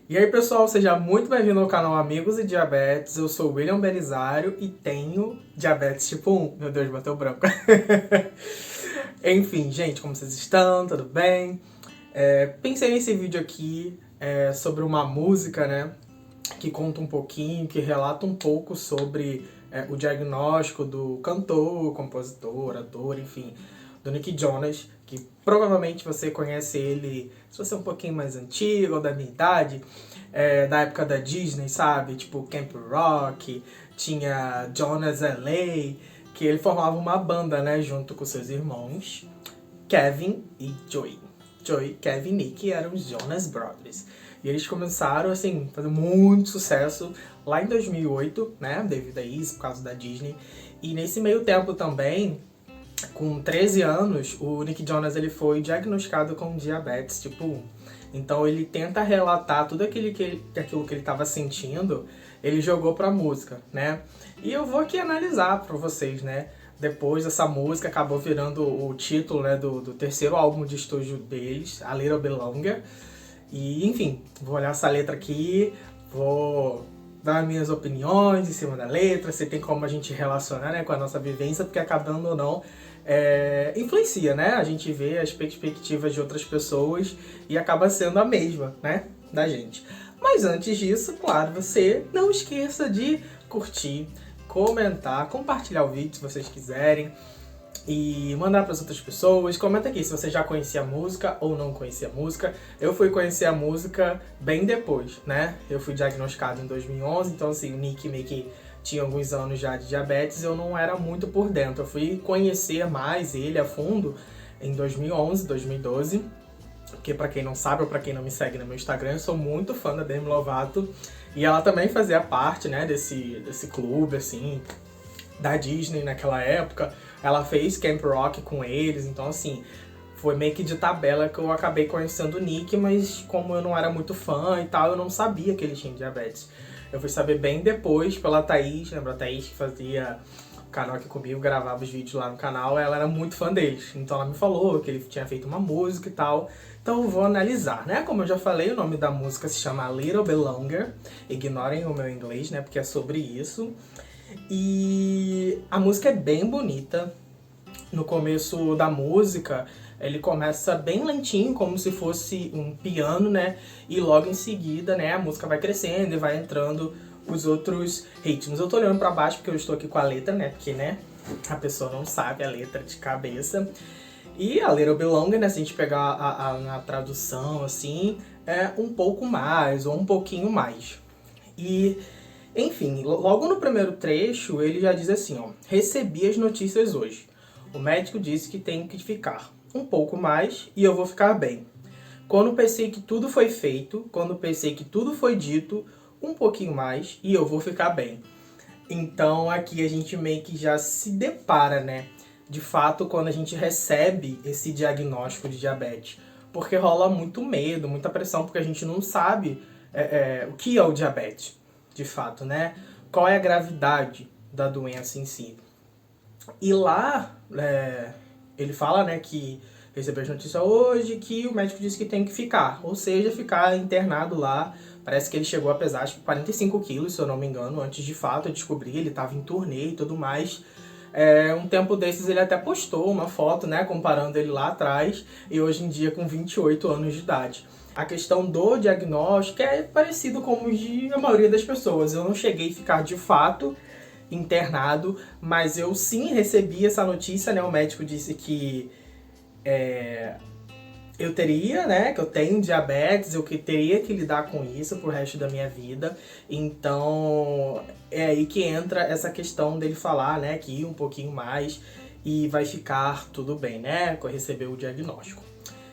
E aí, pessoal, seja muito bem-vindo ao canal Amigos e Diabetes. Eu sou o William Belisário e tenho diabetes tipo 1. Meu Deus, bateu branco. Enfim, gente, como vocês estão? Tudo bem? Pensei nesse vídeo aqui sobre uma música, né? Que conta um pouquinho, que relata um pouco sobre o diagnóstico do cantor, compositor, ator, enfim, do Nick Jonas, que provavelmente você conhece ele, se você é um pouquinho mais antigo ou da minha idade, da época da Disney, sabe? Tipo Camp Rock, tinha Jonas LA, que ele formava uma banda, né, junto com seus irmãos, Kevin e Joey. Joey, Kevin e Nick eram os Jonas Brothers. E eles começaram, assim, a fazer muito sucesso lá em 2008, né, devido a isso, por causa da Disney. E nesse meio tempo também, com 13 anos, o Nick Jonas ele foi diagnosticado com diabetes tipo 1. Então ele tenta relatar tudo aquilo que ele estava sentindo, ele jogou pra música, né? E eu vou aqui analisar pra vocês, né? Depois essa música acabou virando o título, né, do terceiro álbum de estúdio deles, A Little Bit Longer. E enfim, vou olhar essa letra aqui, vou dar minhas opiniões em cima da letra, se tem como a gente relacionar, né, com a nossa vivência, porque acabando ou não, influencia, né? A gente vê as perspectivas de outras pessoas e acaba sendo a mesma, né, da gente. Mas antes disso, claro, você não esqueça de curtir, comentar, compartilhar o vídeo se vocês quiserem e mandar para as outras pessoas. Comenta aqui se você já conhecia a música ou não conhecia a música. Eu fui conhecer a música bem depois, né? Eu fui diagnosticado em 2011, então assim, o Nick meio que tinha alguns anos já de diabetes, eu não era muito por dentro. Eu fui conhecer mais ele a fundo em 2011, 2012. Porque pra quem não sabe ou pra quem não me segue no meu Instagram, eu sou muito fã da Demi Lovato. E ela também fazia parte, né, desse clube, assim, da Disney naquela época. Ela fez Camp Rock com eles, então assim, foi meio que de tabela que eu acabei conhecendo o Nick, mas como eu não era muito fã e tal, eu não sabia que ele tinha diabetes. Eu fui saber bem depois pela Thaís, lembra a Thaís que fazia o canal aqui comigo, gravava os vídeos lá no canal, ela era muito fã deles. Então ela me falou que ele tinha feito uma música e tal. Então eu vou analisar, né? Como eu já falei, o nome da música se chama A Little Bit Longer. Ignorem o meu inglês, né? Porque é sobre isso. E a música é bem bonita. No começo da música, ele começa bem lentinho, como se fosse um piano, né? E logo em seguida, né, a música vai crescendo e vai entrando os outros ritmos. Eu tô olhando pra baixo porque eu estou aqui com a letra, né? Porque, né, a pessoa não sabe a letra de cabeça. E a Little Bit Longer, né, se a gente pegar na tradução, assim, é um pouco mais ou um pouquinho mais. E, enfim, logo no primeiro trecho, ele já diz assim, ó: recebi as notícias hoje. O médico disse que tenho que ficar um pouco mais e eu vou ficar bem. Quando pensei que tudo foi feito, quando pensei que tudo foi dito, um pouquinho mais e eu vou ficar bem. Então aqui a gente meio que já se depara, né? De fato, quando a gente recebe esse diagnóstico de diabetes. Porque rola muito medo, muita pressão, porque a gente não sabe o que é o diabetes, de fato, né? Qual é a gravidade da doença em si. E lá, ele fala, né, que recebeu as notícias hoje, que o médico disse que tem que ficar. Ou seja, ficar internado lá. Parece que ele chegou a pesar, acho que 45 quilos, se eu não me engano, antes de fato eu descobri. Ele estava em turnê e tudo mais. Um tempo desses ele até postou uma foto, né, comparando ele lá atrás e hoje em dia com 28 anos de idade. A questão do diagnóstico é parecido com o de a maioria das pessoas. Eu não cheguei a ficar de fato internado, mas eu sim recebi essa notícia, né? O médico disse que eu teria, né, que eu tenho diabetes, eu que teria que lidar com isso pro resto da minha vida. Então é aí que entra essa questão dele falar, né, que ir um pouquinho mais e vai ficar tudo bem, né, receber o diagnóstico.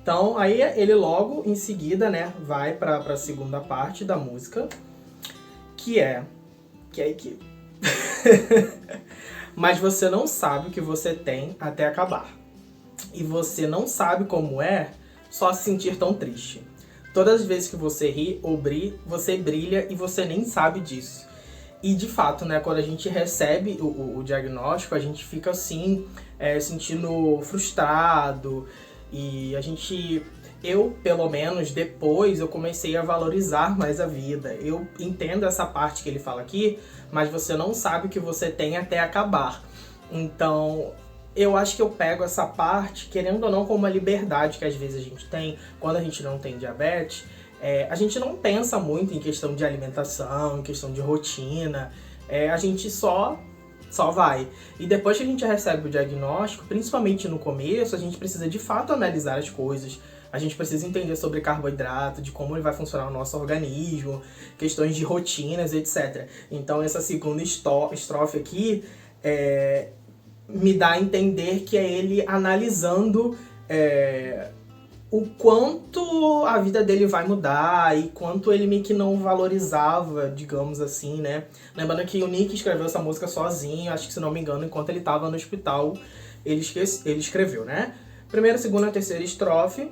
Então aí ele logo em seguida, né, vai pra segunda parte da música, que é que mas você não sabe o que você tem até acabar. E você não sabe como é só se sentir tão triste. Todas as vezes que você ri ou você brilha e você nem sabe disso. E de fato, né, quando a gente recebe o diagnóstico, a gente fica assim, sentindo frustrado. E a gente Eu, pelo menos, depois eu comecei a valorizar mais a vida. Eu entendo essa parte que ele fala aqui, mas você não sabe o que você tem até acabar. Então, eu acho que eu pego essa parte, querendo ou não, como uma liberdade que às vezes a gente tem quando a gente não tem diabetes. A gente não pensa muito em questão de alimentação, em questão de rotina. A gente só vai. E depois que a gente recebe o diagnóstico, principalmente no começo, a gente precisa de fato analisar as coisas. A gente precisa entender sobre carboidrato, de como ele vai funcionar o nosso organismo, questões de rotinas, etc. Então essa segunda estrofe aqui me dá a entender que é ele analisando o quanto a vida dele vai mudar e quanto ele meio que não valorizava, digamos assim, né? Lembrando que o Nick escreveu essa música sozinho, acho que se não me engano, enquanto ele estava no hospital, ele escreveu, né? Primeira, segunda, terceira estrofe,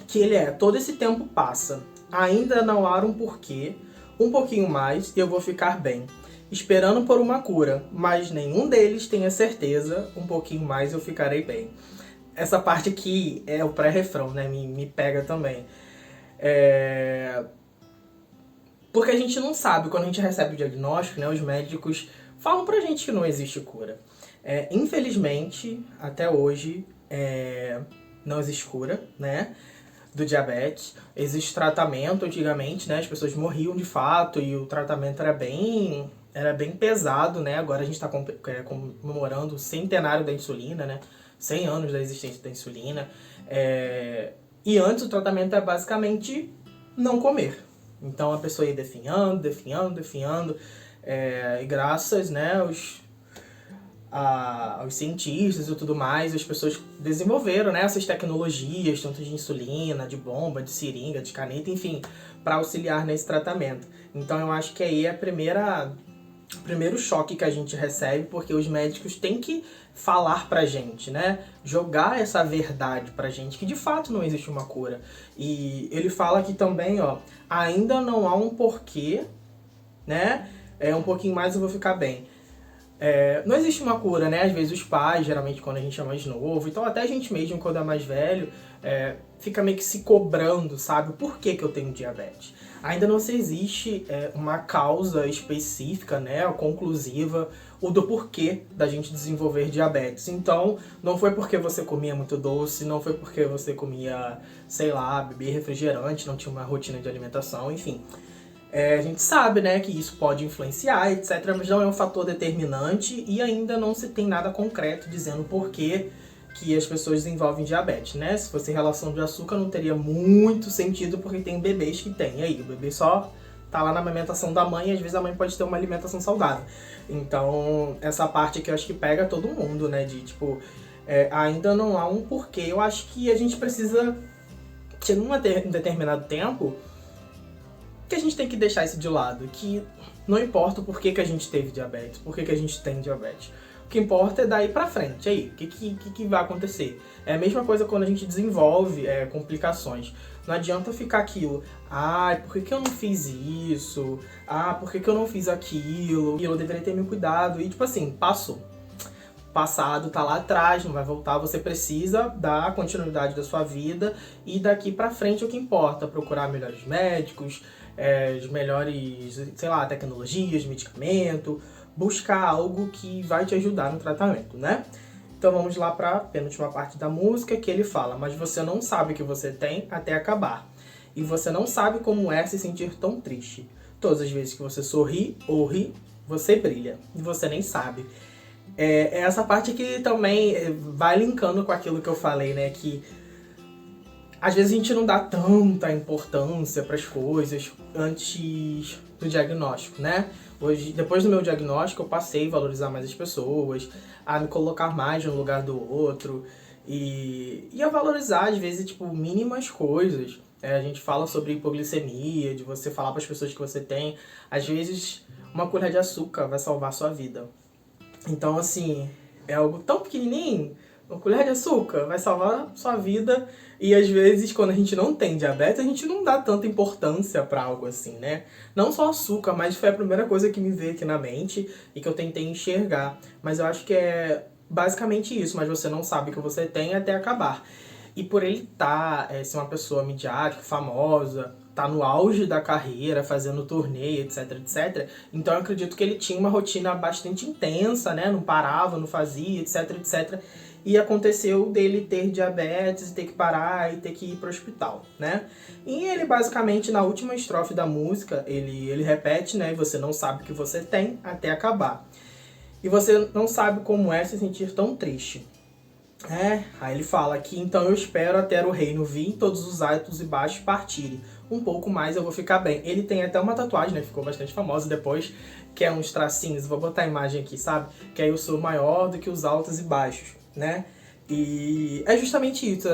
que ele todo esse tempo passa, ainda não há um porquê, um pouquinho mais e eu vou ficar bem. Esperando por uma cura, mas nenhum deles tem a certeza, um pouquinho mais eu ficarei bem. Essa parte aqui é o pré-refrão, né? Me pega também. Porque a gente não sabe, quando a gente recebe o diagnóstico, né? Os médicos falam pra gente que não existe cura. Infelizmente, até hoje, não existe cura, né? Do diabetes. Existe tratamento antigamente, né? As pessoas morriam de fato e o tratamento era bem pesado, né? Agora a gente está comemorando o centenário da insulina, né? 100 anos da existência da insulina. E antes o tratamento é basicamente não comer. Então a pessoa ia definhando. E graças, né, aos cientistas e tudo mais, as pessoas desenvolveram, né, essas tecnologias, tanto de insulina, de bomba, de seringa, de caneta, enfim, para auxiliar nesse tratamento. Então eu acho que aí é o primeiro choque que a gente recebe, porque os médicos têm que falar pra gente, né? Jogar essa verdade pra gente, que de fato não existe uma cura. E ele fala aqui também, ainda não há um porquê, né? Um pouquinho mais eu vou ficar bem. Não existe uma cura, né? Às vezes os pais, geralmente quando a gente é mais novo, então até a gente mesmo quando é mais velho, fica meio que se cobrando, sabe? Por que eu tenho diabetes? Ainda não se existe uma causa específica, né? Conclusiva, ou do porquê da gente desenvolver diabetes. Então, não foi porque você comia muito doce, não foi porque você comia, sei lá, bebia refrigerante, não tinha uma rotina de alimentação, enfim. A gente sabe, né, que isso pode influenciar, etc., mas não é um fator determinante e ainda não se tem nada concreto dizendo por que as pessoas desenvolvem diabetes, né? Se fosse relação de açúcar não teria muito sentido porque tem bebês que tem. E aí, o bebê só tá lá na amamentação da mãe e às vezes a mãe pode ter uma alimentação saudável. Então, essa parte aqui eu acho que pega todo mundo, né? De tipo, ainda não há um porquê. Eu acho que a gente precisa, chega um determinado tempo, que a gente tem que deixar isso de lado, que não importa o porquê que a gente teve diabetes, por que a gente tem diabetes. O que importa é daí pra frente. Aí, o que vai acontecer? É a mesma coisa quando a gente desenvolve complicações. Não adianta ficar aquilo, por que eu não fiz isso? Por que eu não fiz aquilo? Eu deveria ter me cuidado. E tipo assim, passou. Passado tá lá atrás, não vai voltar, você precisa dar continuidade da sua vida e daqui pra frente o que importa, procurar melhores médicos, as melhores, sei lá, tecnologias, medicamento, buscar algo que vai te ajudar no tratamento, né? Então vamos lá pra penúltima parte da música, que ele fala: mas você não sabe o que você tem até acabar, e você não sabe como é se sentir tão triste. Todas as vezes que você sorri ou ri, você brilha, e você nem sabe. Essa parte aqui também vai linkando com aquilo que eu falei, né? Que às vezes a gente não dá tanta importância para as coisas antes do diagnóstico, né? Hoje, depois do meu diagnóstico, eu passei a valorizar mais as pessoas, a me colocar mais no lugar do outro e a valorizar, às vezes, tipo, mínimas coisas. A gente fala sobre hipoglicemia, de você falar para as pessoas que você tem. Às vezes, uma colher de açúcar vai salvar a sua vida. Então, assim, é algo tão pequenininho, uma colher de açúcar vai salvar sua vida. E às vezes, quando a gente não tem diabetes, a gente não dá tanta importância pra algo assim, né? Não só açúcar, mas foi a primeira coisa que me veio aqui na mente e que eu tentei enxergar. Mas eu acho que é basicamente isso, mas você não sabe o que você tem até acabar. E por ele ser uma pessoa midiática, famosa, tá no auge da carreira, fazendo turnê, etc, etc. Então eu acredito que ele tinha uma rotina bastante intensa, né? Não parava, não fazia, etc, etc. E aconteceu dele ter diabetes, ter que parar e ter que ir pro hospital, né? E ele basicamente, na última estrofe da música, ele repete, né? Você não sabe o que você tem até acabar. E você não sabe como é se sentir tão triste. Aí ele fala que então eu espero até o reino vir, todos os altos e baixos partirem. Um pouco mais eu vou ficar bem. Ele tem até uma tatuagem, né? Ficou bastante famosa depois, que é uns tracinhos. Vou botar a imagem aqui, sabe? Que aí eu sou maior do que os altos e baixos, né? E é justamente isso.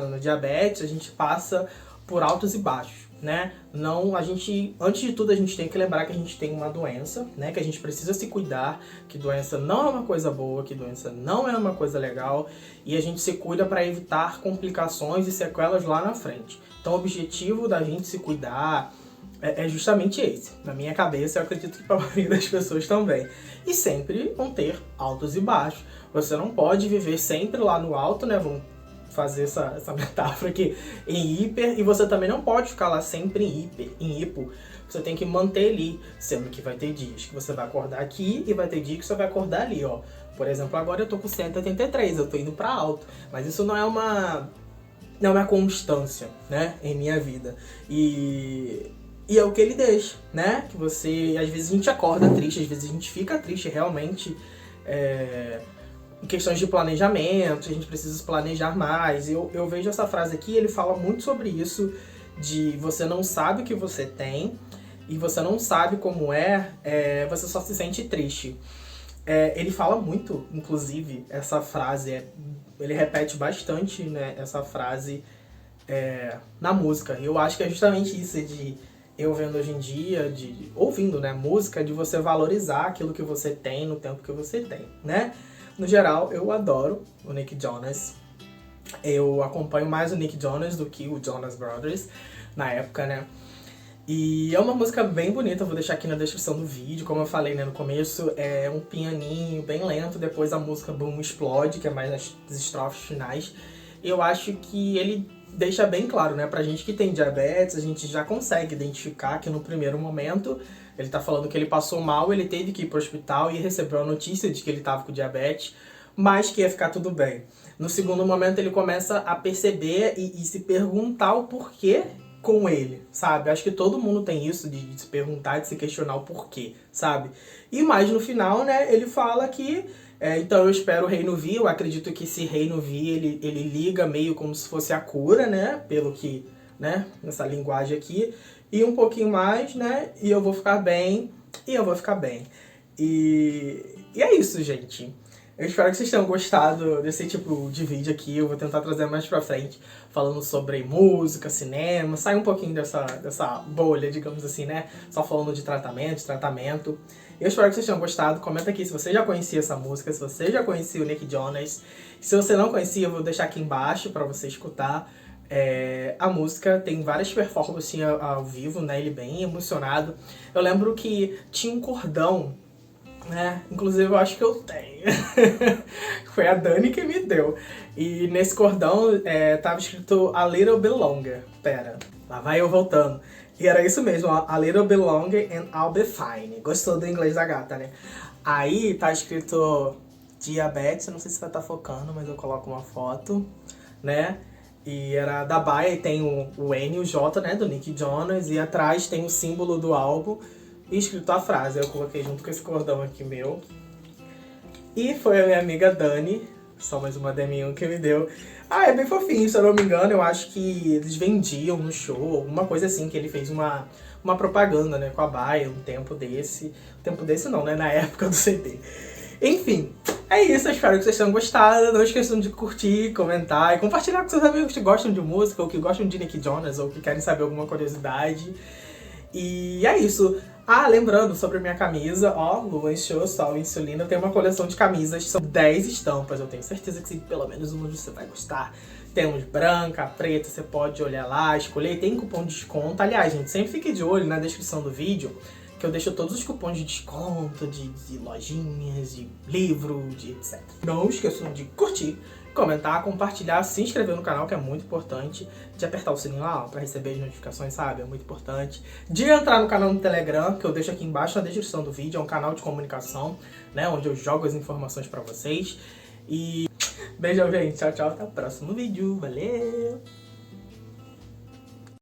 No diabetes a gente passa por altos e baixos, né? Não, antes de tudo a gente tem que lembrar que a gente tem uma doença, né? Que a gente precisa se cuidar, que doença não é uma coisa boa, que doença não é uma coisa legal, e a gente se cuida para evitar complicações e sequelas lá na frente. Então o objetivo da gente se cuidar é justamente esse. Na minha cabeça, eu acredito que para a maioria das pessoas também. E sempre vão ter altos e baixos. Você não pode viver sempre lá no alto, né? Vamos fazer essa metáfora aqui, em hiper, e você também não pode ficar lá sempre em hipo. Você tem que manter ali, sendo que vai ter dias que você vai acordar aqui e vai ter dia que você vai acordar ali, ó. Por exemplo, agora eu tô com 183, eu tô indo pra alto, mas isso não é uma constância, né, em minha vida. E é o que ele deixa, né, que você, às vezes a gente acorda triste, às vezes a gente fica triste realmente, em questões de planejamento, a gente precisa se planejar mais. Eu vejo essa frase aqui, ele fala muito sobre isso, de você não sabe o que você tem, e você não sabe como você só se sente triste. Ele fala muito, inclusive, essa frase, ele repete bastante, né, essa frase na música. Eu acho que é justamente isso de eu vendo hoje em dia, ouvindo, né, música, de você valorizar aquilo que você tem no tempo que você tem, né? No geral, eu adoro o Nick Jonas. Eu acompanho mais o Nick Jonas do que o Jonas Brothers na época, né? E é uma música bem bonita, eu vou deixar aqui na descrição do vídeo. Como eu falei, né, no começo é um pianinho bem lento, depois a música boom explode, que é mais nas estrofes finais. E eu acho que ele deixa bem claro, né, pra gente que tem diabetes, a gente já consegue identificar que no primeiro momento ele tá falando que ele passou mal, ele teve que ir pro hospital e recebeu a notícia de que ele tava com diabetes, mas que ia ficar tudo bem. No segundo momento ele começa a perceber e se perguntar o porquê com ele, sabe? Acho que todo mundo tem isso de se perguntar, de se questionar o porquê, sabe? E mais no final, né, ele fala que então eu espero o reino vir. Eu acredito que esse reino vir, ele liga meio como se fosse a cura, né? Pelo que, né? Nessa linguagem aqui. E um pouquinho mais, né? E eu vou ficar bem. E eu vou ficar bem. E é isso, gente. Eu espero que vocês tenham gostado desse tipo de vídeo aqui. Eu vou tentar trazer mais pra frente, falando sobre música, cinema, sair um pouquinho dessa bolha, digamos assim, né? Só falando de tratamento. Eu espero que vocês tenham gostado. Comenta aqui se você já conhecia essa música, se você já conhecia o Nick Jonas. Se você não conhecia, eu vou deixar aqui embaixo pra você escutar. A música tem várias performances ao vivo, né? Ele bem emocionado. Eu lembro que tinha um cordão, né? Inclusive eu acho que eu tenho. Foi a Dani que me deu. E nesse cordão tava escrito A Little Bit Longer. Pera, lá vai eu voltando. E era isso mesmo, A Little Bit Longer and I'll Be Fine. Gostou do inglês da gata, né? Aí tá escrito diabetes, não sei se vai estar focando, mas eu coloco uma foto, né? E era da Baia, e tem o N e o J, né, do Nick Jonas, e atrás tem o símbolo do álbum e escrito a frase. Eu coloquei junto com esse cordão aqui meu. E foi a minha amiga Dani, só mais uma DM1 que me deu. É bem fofinho, se eu não me engano, eu acho que eles vendiam no show, alguma coisa assim, que ele fez uma propaganda, né, com a Baia, um tempo desse não, né, na época do CD. Enfim, é isso, eu espero que vocês tenham gostado. Não esqueçam de curtir, comentar e compartilhar com seus amigos que gostam de música, ou que gostam de Nick Jonas, ou que querem saber alguma curiosidade. E é isso. Lembrando sobre a minha camisa, ó, Lua Show, Sol Insulina, tem uma coleção de camisas, são 10 estampas, eu tenho certeza que pelo menos uma você vai gostar. Temos branca, preta, você pode olhar lá, escolher, tem cupom de desconto. Aliás, gente, sempre fique de olho na descrição do vídeo, que eu deixo todos os cupons de desconto, de lojinhas, de livro, de etc. Não esqueçam de curtir comentar, compartilhar, se inscrever no canal, que é muito importante, de apertar o sininho lá pra receber as notificações, sabe? É muito importante. De entrar no canal no Telegram, que eu deixo aqui embaixo na descrição do vídeo, é um canal de comunicação, né? Onde eu jogo as informações pra vocês. E beijão, gente. Tchau, tchau. Até o próximo vídeo. Valeu!